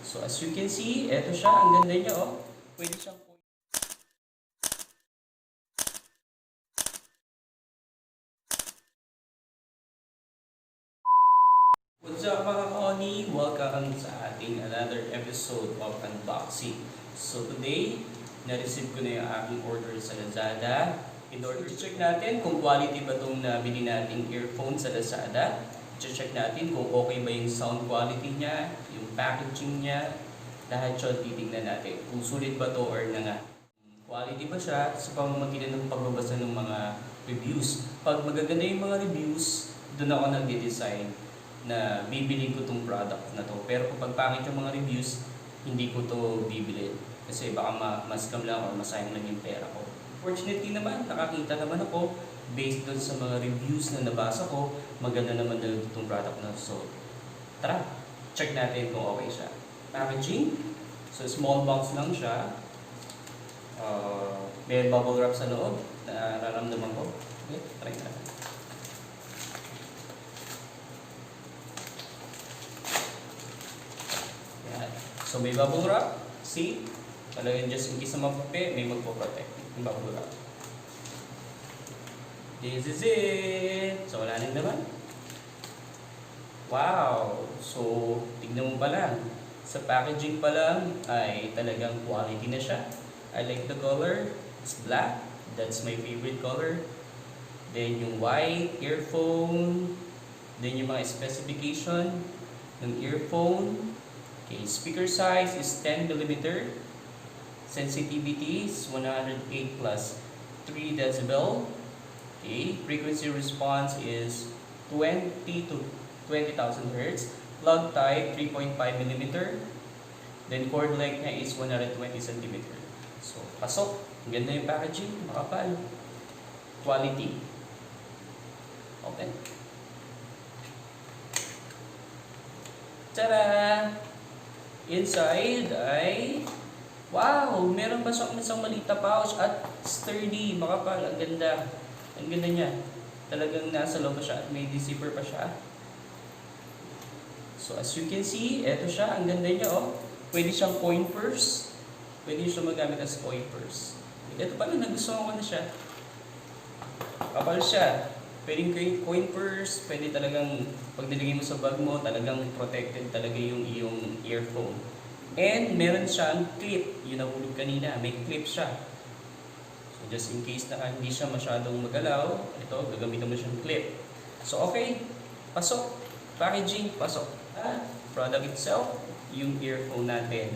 So as you can see, eto siya, ang ganda niya oh. Pwede siyang What's up mga ka-Oni? Welcome sa ating another episode of unboxing. So today, na-receive ko na yung aking order sa Lazada. In order to check natin kung quality ba itong nabili nating earphone sa Lazada. Check natin kung okay ba yung sound quality niya, yung packaging niya. Lahat yun titignan natin kung sulit ba to or na nga. Quality ba siya sa pamamagitan ng pagbabasa ng mga reviews. Pag magaganda yung mga reviews, doon ako nag-design na bibili ko tong product na to. Pero kapag pangit yung mga reviews, hindi ko to bibili. Kasi baka ma-scam lang or masayang lang yung pera ko. Fortunately naman, nakakita naman ako based doon sa mga reviews na nabasa ko, maganda naman na itong product na. So, tara, check natin kung okay siya. Packaging, so small box lang siya. May bubble wrap sa loob na nararamdaman ko. Okay, try natin. Yan. So may bubble wrap. See? Talagang just in case na mapupi, may magpo-protect. Yung bubble wrap. This is it! So wala nang naman. Wow! So, tignan mo pa lang. Sa packaging pa lang ay talagang quality na siya. I like the color. It's black. That's my favorite color. Then yung white, earphone. Then yung mga specification ng earphone. Okay, speaker size is 10mm. Sensitivity is 108 plus 3 decibel. Okay, frequency response is 20 to 20,000 Hz. Plug type 3.5mm. Then cord length niya is 120 cm. So, pasok. Ang ganda yung packaging. Makapal. Quality. Open. Tada! Inside ay wow! Meron pa siyang isang maliit na pouch at sturdy. Makapal. Ang ganda. Ang ganda niya. Talagang nasa loob pa siya. May zipper pa siya. So as you can see, eto siya. Ang ganda niya oh. Pwede siyang coin purse. Pwede siya magamit as coin purse. Ito pala, nagustuhan ko na siya. Kapal siya. Pwedeng coin purse. Pwede talagang, pag nilagay mo sa bag mo, talagang protected talaga yung iyong earphone. And meron siyang clip. Yun nahulog kanina. May clip siya. So just in case na hindi siya masyadong magalaw, ito, gagamitan mo siyang clip. So okay, pasok. Packaging, pasok. Product itself, yung earphone natin.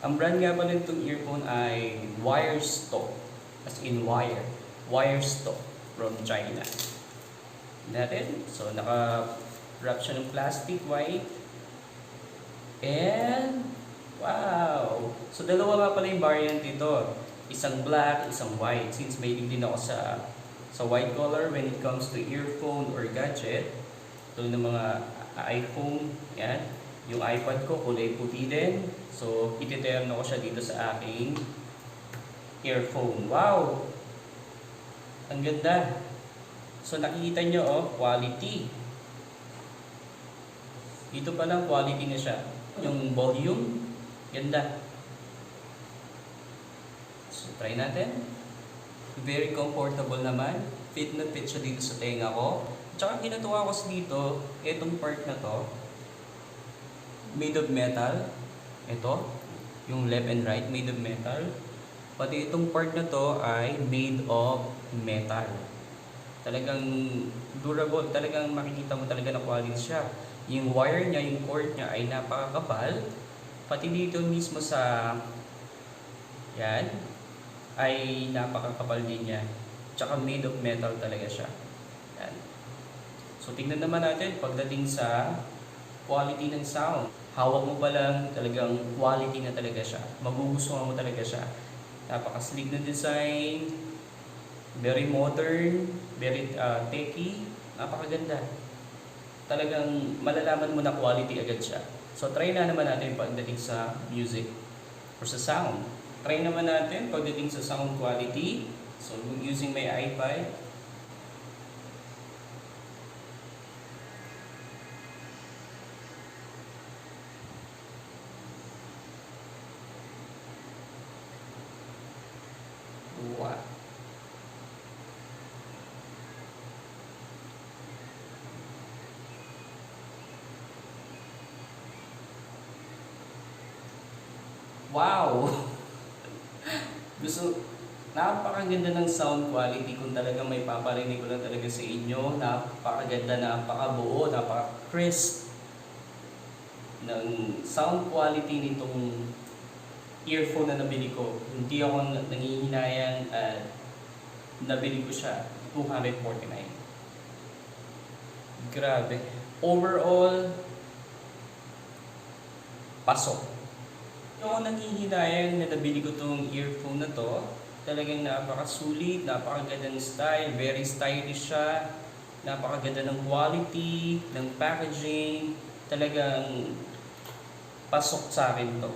Ang brand nga pala nitong earphone ay WIRESTO. As in wire. WIRESTO from China. Natin. So naka-wrap siya ng plastic white. And wow! So dalawa nga pala yung variant dito. Isang black, isang white. Since may din ako sa white color when it comes to earphone or gadget. Ito ng mga iPhone. Yan. Yung iPad ko kulay puti din. So ititerno ko siya dito sa aking earphone. Wow! Ang ganda. So nakikita nyo oh, quality. Dito pa lang quality na siya. Yung volume, ganda. So try natin. Very comfortable naman. Fit na fit siya dito sa tenga ko. Tsaka ginatuwa ko dito, itong part na to, made of metal. Ito, yung left and right, made of metal. Pati itong part na to ay made of metal. Talagang durable, talagang makikita mo talaga na quality siya. Yung wire niya, yung cord niya ay napakakapal. Pati dito mismo sa yan ay napakakapal din niya. Tsaka made of metal talaga siya. Yan. So tingnan naman natin pagdating sa quality ng sound. Hawak mo pa lang, talagang quality na talaga siya. Magugustuhan mo talaga siya. Napaka-sleek na design. Very modern. Very techy. Napakaganda. Talagang malalaman mo na quality agad siya. So try na naman natin pagdating sa music or sa sound. Try naman natin pagdating sa sound quality. So using my iPad. Wow! Gusto, napakaganda ng sound quality kung talaga may paparinig ko lang talaga sa inyo. Napakaganda, napakabuo, napaka-crisp ng sound quality nitong earphone na nabili ko. Hindi ako nangihinayang at nabili ko siya, $249. Grabe. Overall, pasok. Yung nangihinayang na nabili ko tong earphone na to, talagang napakasulit, napakaganda ng style, very stylish siya, napakaganda ng quality, ng packaging, talagang pasok sa akin to.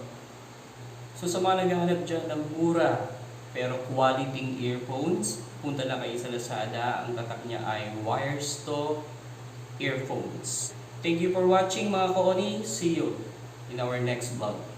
So sa mga naghahanap dyan ng mura pero quality earphones, punta lang kayo sa Lazada. Ang tatak niya ay WIRESTO Earphones. Thank you for watching mga ka-oni. See you in our next vlog.